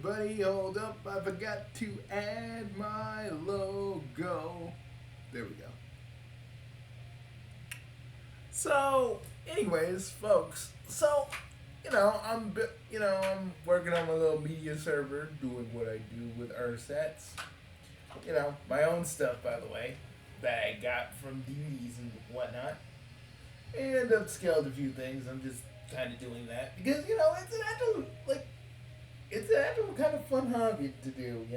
everybody, hold up, I forgot to add my logo. There we go. So, anyways, folks, I'm working on my little media server, doing what I do with ersets. My own stuff, by the way, that I got from DVDs and whatnot. And upscaled a few things. I'm just kind of doing that because it's an actual kind of fun hobby to do.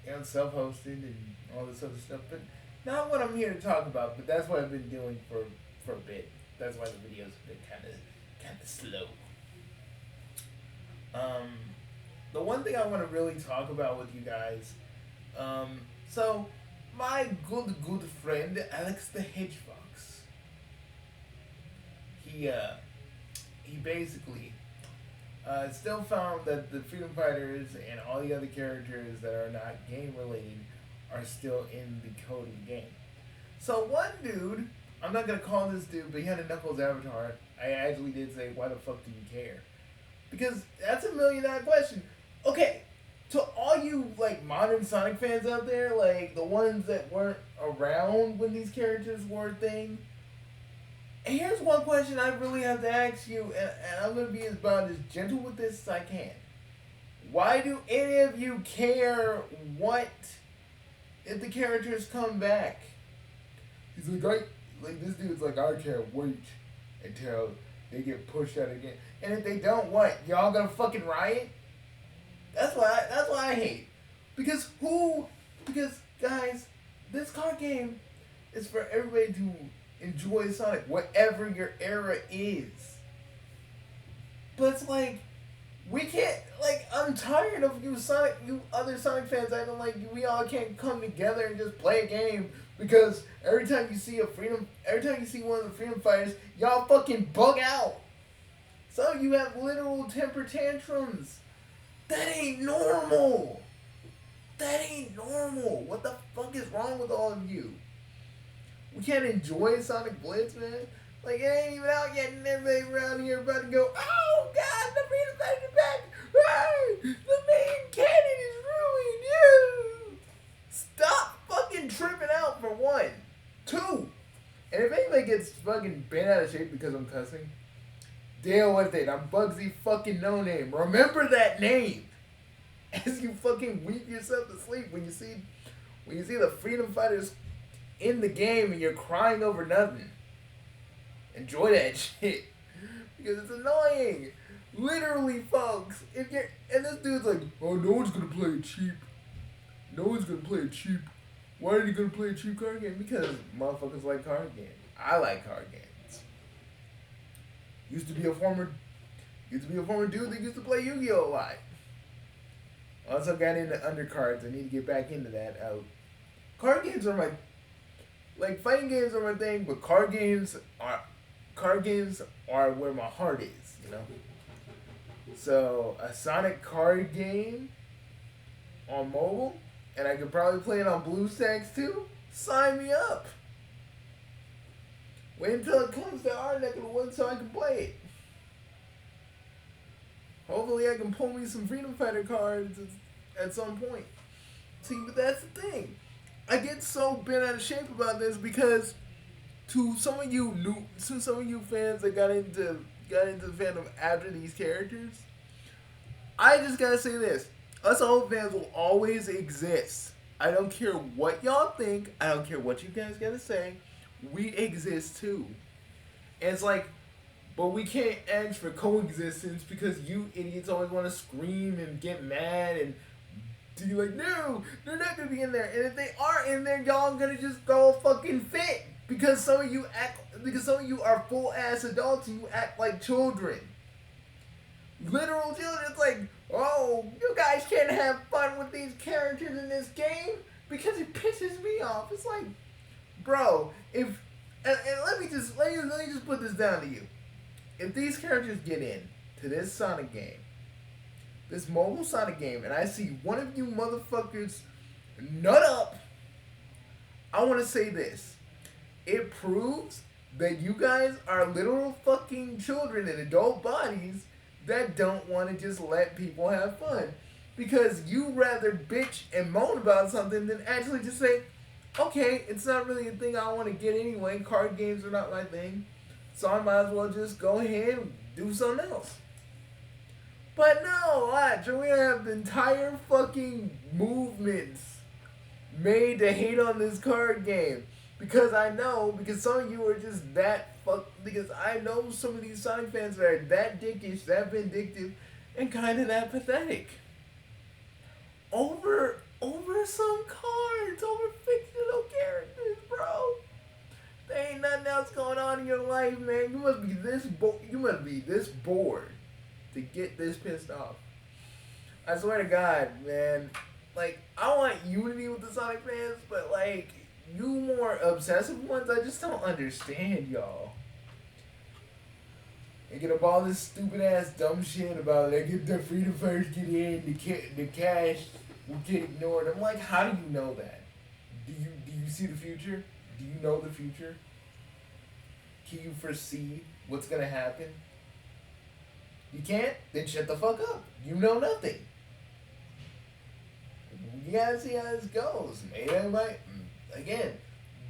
And self-hosted and all this other stuff, but not what I'm here to talk about. But that's what I've been doing for a bit. That's why the videos have been kind of slow. The one thing I want to really talk about with you guys, so my good friend Alex the Hedgehog, he basically still found that the Freedom Fighters and all the other characters that are not game related are still in the code of the game. So one dude, I'm not gonna call this dude, but he had a Knuckles avatar. I actually did say, why the fuck do you care? Because that's $1 million question. Okay, to all you modern Sonic fans out there, the ones that weren't around when these characters were a thing, here's one question I really have to ask you, and I'm going to be about as gentle with this as I can. Why do any of you care if the characters come back? He's this dude's like, I can't wait until they get pushed out again. And if they don't, what? Y'all gonna fucking riot? That's what I hate. Because guys, this card game is for everybody to enjoy Sonic, whatever your era is. But it's we can't, I'm tired of you other Sonic fans acting like we all can't come together and just play a game because every time you see one of the Freedom Fighters, y'all fucking bug out. Some of you have literal temper tantrums. That ain't normal. What the fuck is wrong with all of you? We can't enjoy Sonic Blitz, man. It ain't even out yet, and everybody around here about to go, oh god, the Freedom Fighters are back! Ah, the main canon is ruined! Yeah. Stop fucking tripping out, for one. Two, and if anybody gets fucking bent out of shape because I'm cussing, deal with it. I'm Bugsy fucking No Name. Remember that name as you fucking weep yourself to sleep when you see the Freedom Fighters in the game and you're crying over nothing. Enjoy that shit because it's annoying. Literally, folks. And this dude's like, oh, no one's gonna play it cheap. Why are you gonna play a cheap card game? Because motherfuckers like card games. I like card games. Used to be a former dude that used to play Yu-Gi-Oh! A lot. Also got into undercards. I need to get back into that. Card games are my fighting games are my thing, but card games are where my heart is, So a Sonic card game on mobile, and I could probably play it on BlueStacks too. Sign me up. Wait until it comes to our neck of the woods so I can play it. Hopefully I can pull me some Freedom Fighter cards at some point. See, but that's the thing. I get so bent out of shape about this because to some of you fans that got into the fandom after these characters, I just gotta say this. Us old fans will always exist. I don't care what y'all think. I don't care what you guys gotta say. We exist too. And it's but we can't ask for coexistence because you idiots always want to scream and get mad and be like, no, they're not gonna be in there. And if they are in there, y'all gonna just go fucking fit because some of you are full ass adults and you act like children. Literal children. It's oh, you guys can't have fun with these characters in this game because it pisses me off. It's bro, and let me just put this down to you. If these characters get in to this Sonic game, this mobile Sonic game, and I see one of you motherfuckers nut up, I want to say this. It proves that you guys are literal fucking children in adult bodies that don't want to just let people have fun. Because you rather bitch and moan about something than actually just say, okay, it's not really a thing I want to get anyway. Card games are not my thing. So I might as well just go ahead and do something else. But no, watch, we have entire fucking movements made to hate on this card game. Because some of you are just that because I know some of these Sonic fans that are that dickish, that vindictive, and kind of that pathetic. Over some cards, over fictional characters, bro. There ain't nothing else going on in your life, man. You must be this bored to get this pissed off. I swear to God, man. Like, I want unity with the Sonic fans, but like, you more obsessive ones, I just don't understand y'all. They get up all this stupid ass dumb shit about they get the freedom first get in, the cash will get ignored. I'm like, how do you know that? Do you see the future? Do you know the future? Can you foresee what's gonna happen? You can't? Then shut the fuck up. You know nothing. You gotta see how this goes. Maybe I might. Again,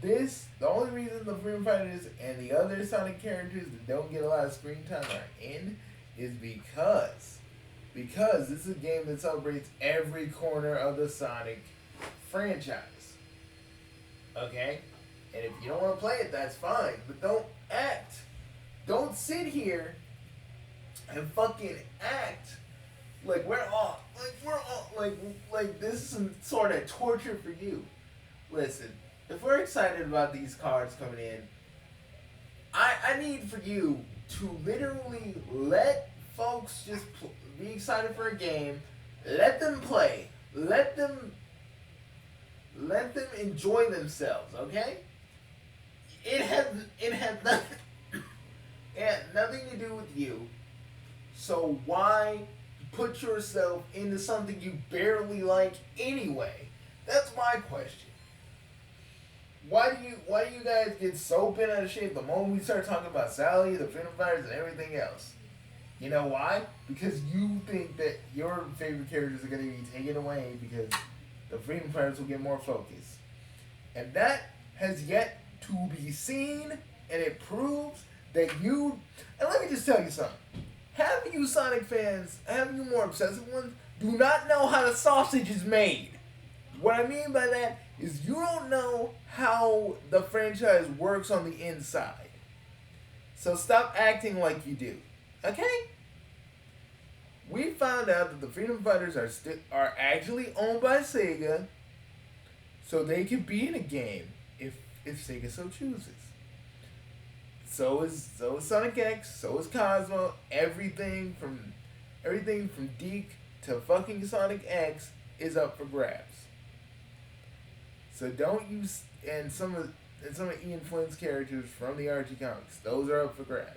the only reason the Freedom Fighters and the other Sonic characters that don't get a lot of screen time are in is because this is a game that celebrates every corner of the Sonic franchise. Okay? And if you don't want to play it, that's fine. But don't sit here and fucking act like this is some sort of torture for you. Listen, if we're excited about these cards coming in, I need for you to literally let folks just be excited for a game, let them play, let them enjoy themselves, okay? It had nothing to do with you. So why put yourself into something you barely like anyway? That's my question. Why do you guys get so bent out of shape the moment we start talking about Sally, the Freedom Fighters, and everything else? You know why? Because you think that your favorite characters are going to be taken away because the Freedom Fighters will get more focus. And that has yet to be seen, and it proves that you... And let me just tell you something. Half of you Sonic fans, half of you more obsessive ones, do not know how the sausage is made. What I mean by that is you don't know how the franchise works on the inside. So stop acting like you do. Okay? We found out that the Freedom Fighters are actually owned by Sega, so they could be in a game if Sega so chooses. So is Sonic X, so is Cosmo, everything from Deke to fucking Sonic X is up for grabs. So don't use and some of Ian Flynn's characters from the Archie comics, those are up for grabs.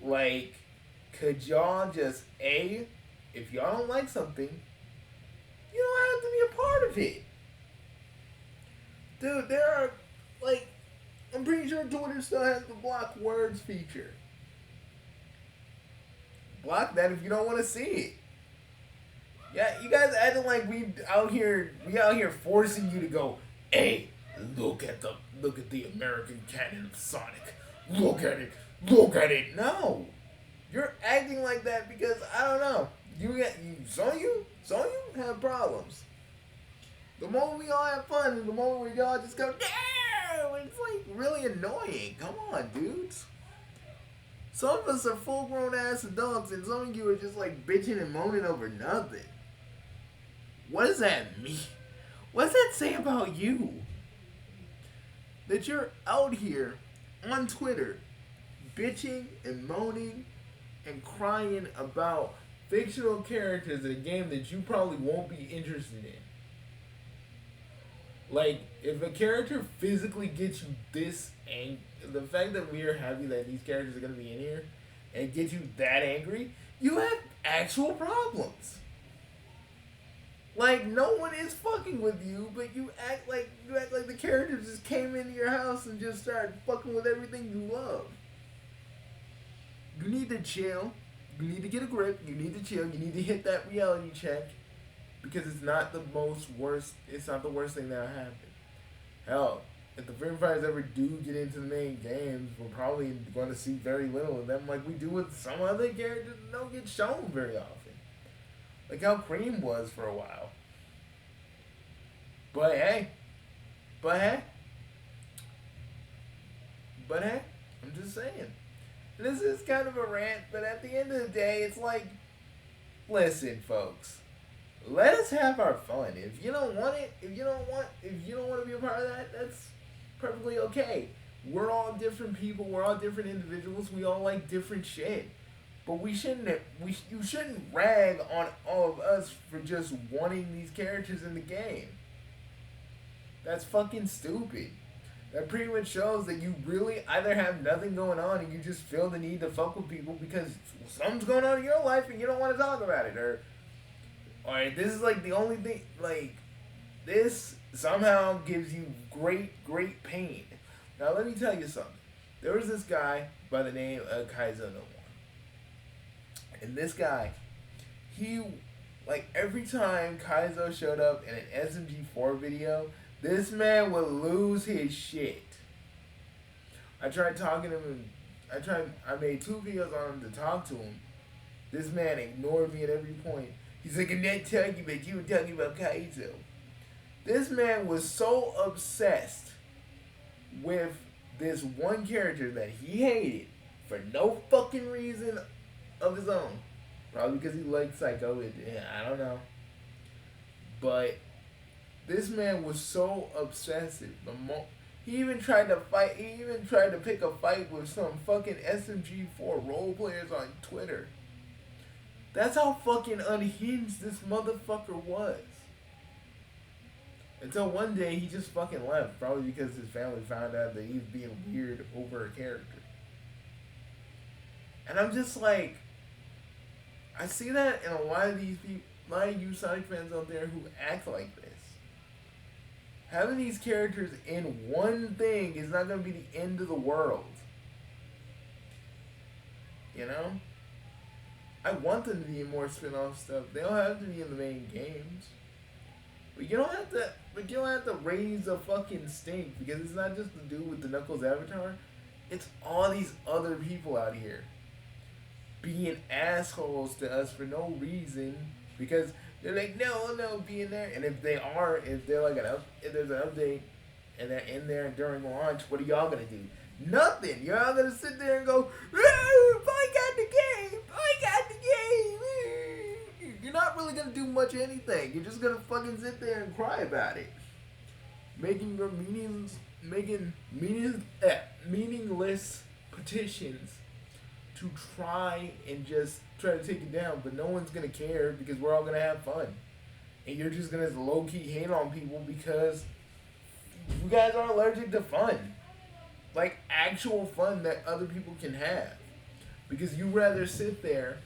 Like, could y'all just if y'all don't like something, you don't have to be a part of it. Dude, there are I'm pretty sure Twitter still has the block words feature. Block that if you don't want to see it. Yeah, you guys acting like we out here forcing you to go, hey, look at the American canon of Sonic. Look at it. No. You're acting like that because I don't know. Some of you have problems. The moment we all have fun and the moment we all just go, yeah, it's like really annoying. Come on, dudes. Some of us are full-grown ass adults and some of you are just like bitching and moaning over nothing. What does that mean? What does that say about you? That you're out here on Twitter bitching and moaning and crying about fictional characters in a game that you probably won't be interested in. Like, if a character physically gets you this angry, the fact that we are happy that these characters are going to be in here and get you that angry, you have actual problems. Like, no one is fucking with you, but you act like the characters just came into your house and just started fucking with everything you love. You need to chill. You need to get a grip. You need to chill. You need to hit that reality check because it's not the most worst. It's not the worst thing that'll happen. Hell, if the freedom fighters ever do get into the main games, we're probably going to see very little of them, like we do with some other characters that don't get shown very often. Like how Cream was for a while. But hey, but hey, but hey, I'm just saying. This is kind of a rant, but at the end of the day, it's like, listen, folks, let us have our fun. If you don't want it, if you don't want to be a part of that, that's perfectly okay. We're all different people. We're all different individuals. We all like different shit. But you shouldn't rag on all of us for just wanting these characters in the game. That's fucking stupid. That pretty much shows that you really either have nothing going on and you just feel the need to fuck with people because something's going on in your life and you don't want to talk about it. Or this is like the only thing, like, this somehow gives you great pain. Now let me tell you something. There was this guy by the name of Kaizo No More. And this guy, he, like, every time Kaizo showed up in an SMG4 video, this man would lose his shit. I tried talking to him. I made 2 videos on him to talk to him. This man ignored me at every point. He's like, I'm not talking about you, I'm talking about Kaizo. This man was so obsessed with this one character that he hated for no fucking reason of his own. Probably because he liked Psycho. I don't know. But this man was so obsessive. He even tried to fight. He even tried to pick a fight with some fucking SMG4 role players on Twitter. That's how fucking unhinged this motherfucker was. Until one day he just fucking left. Probably because his family found out that he was being weird over a character. And I'm just like, I see that in a lot of these people, a lot of you Sonic fans out there who act like this. Having these characters in one thing is not going to be the end of the world. You know? I want them to be in more spin-off stuff. They don't have to be in the main games. But you don't have to raise a fucking stink because it's not just the dude with the Knuckles avatar. It's all these other people out here being assholes to us for no reason because they're like, no, be in there. And if they're like if there's an update and they're in there during launch, what are y'all gonna do? Nothing. You're all gonna sit there and go, boycott the game, boycott the game. You're not really gonna do much of anything. You're just gonna fucking sit there and cry about it, making meaningless petitions to try to take it down, but no one's gonna care because we're all gonna have fun. And you're just gonna low-key hate on people because you guys are allergic to fun. Like actual fun that other people can have. Because you rather sit there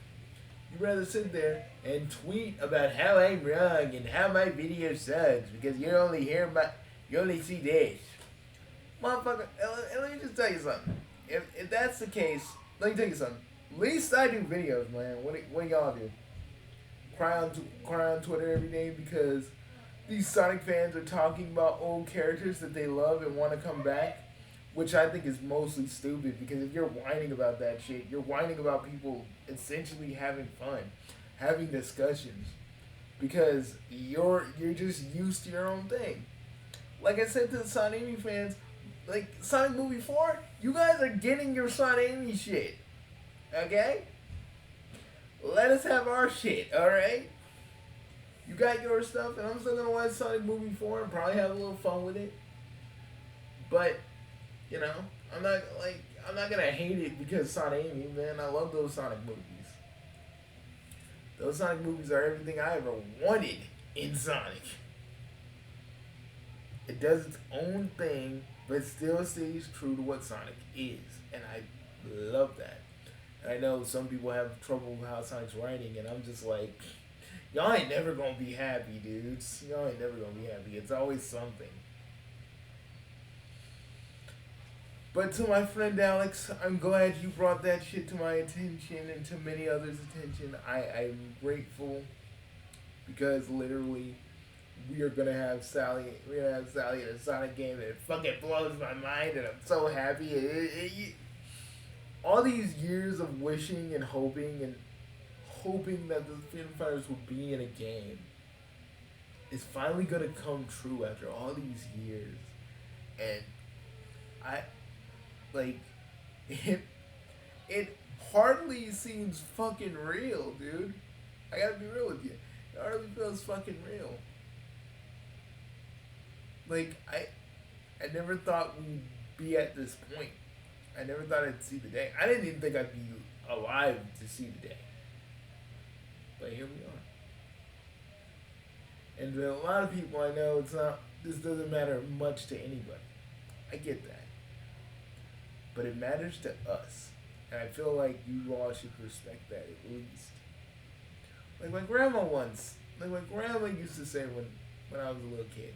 and tweet about how I'm wrong and how my video sucks because you only see this. Motherfucker, and let me just tell you something. If that's the case, let me tell you something. At least I do videos, man. What y'all do? Cry on Twitter every day because these Sonic fans are talking about old characters that they love and want to come back, which I think is mostly stupid because if you're whining about that shit, you're whining about people essentially having fun, having discussions, because you're just used to your own thing. Like I said to the Sonic fans, like Sonic Movie 4, you guys are getting your Sonic shit. Okay? Let us have our shit, alright? You got your stuff, and I'm still gonna watch Sonic Movie 4 and probably have a little fun with it. But, you know, I'm not gonna hate it because Sonic, man, I love those Sonic movies. Those Sonic movies are everything I ever wanted in Sonic. It does its own thing, but still stays true to what Sonic is. And I love that. And I know some people have trouble with how Sonic's writing, and I'm just like, y'all ain't never gonna be happy, dudes. Y'all ain't never gonna be happy. It's always something. But to my friend Alex, I'm glad you brought that shit to my attention and to many others' attention. I'm grateful because literally we are gonna have Sally. We're gonna have Sally in a Sonic game, and it fucking blows my mind, and I'm so happy. All these years of wishing and hoping that the Freedom Fighters will be in a game is finally gonna come true after all these years, and I like it hardly seems fucking real, dude. I gotta be real with you. It hardly feels fucking real. Like I never thought we'd be at this point. I never thought I'd see the day. I didn't even think I'd be alive to see the day. But here we are. And to a lot of people I know, this doesn't matter much to anybody. I get that. But it matters to us. And I feel like you all should respect that at least. Like my grandma used to say when I was a little kid,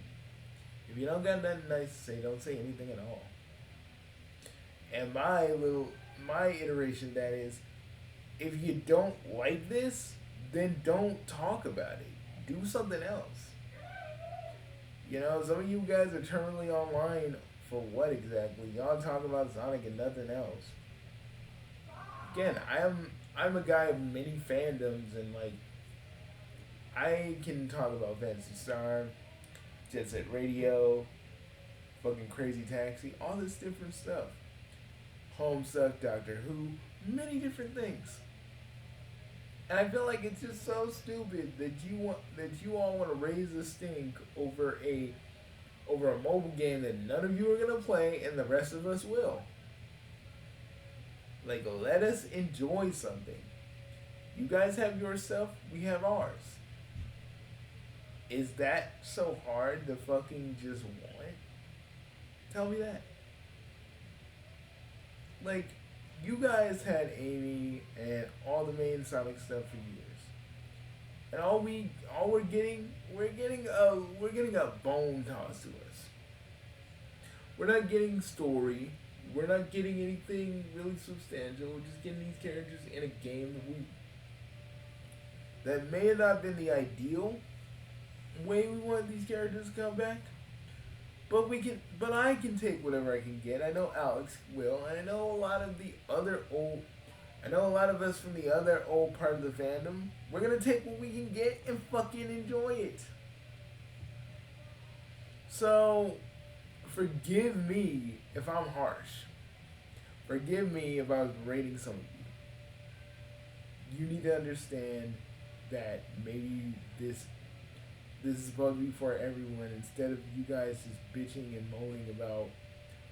if you don't got nothing nice to say, don't say anything at all. And my iteration of that is, if you don't like this, then don't talk about it. Do something else. You know, some of you guys are terminally online for what exactly? Y'all talk about Sonic and nothing else. Again, I'm a guy of many fandoms, and like I can talk about Fantasy Star, Jet Set Radio, fucking Crazy Taxi, all this different stuff. Home stuff, Doctor Who, many different things. And I feel like it's just so stupid that you all want to raise a stink over a mobile game that none of you are gonna play and the rest of us will. Like, let us enjoy something. You guys have your stuff, we have ours. Is that so hard to fucking just want? Tell me that. Like, you guys had Amy and all the main Sonic stuff for years, and we're getting a bone tossed to us. We're not getting story. We're not getting anything really substantial. We're just getting these characters in a game that may have not been the ideal way we want these characters to come back. But I can take whatever I can get. I know Alex will, and I know a lot of us from the other old part of the fandom. We're gonna take what we can get and fucking enjoy it. So, forgive me if I'm harsh. Forgive me if I was rating some of you. You need to understand that maybe this is supposed to be for everyone, instead of you guys just bitching and moaning about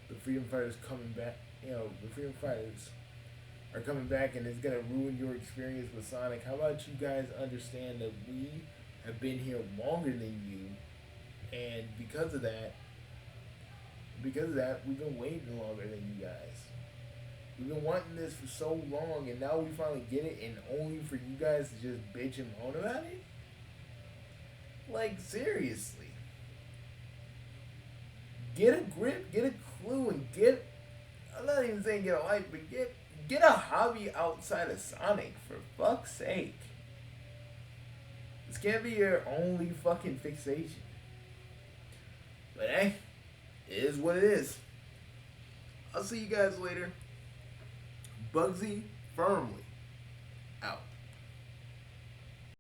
the Freedom Fighters coming back. You know, the Freedom Fighters are coming back and it's going to ruin your experience with Sonic. How about you guys understand that we have been here longer than you, and because of that, we've been waiting longer than you guys. We've been wanting this for so long, and now we finally get it, and only for you guys to just bitch and moan about it? Like, seriously. Get a grip, get a clue, and I'm not even saying get a life, but get a hobby outside of Sonic, for fuck's sake. This can't be your only fucking fixation. But hey, it is what it is. I'll see you guys later. Bugsy firmly out.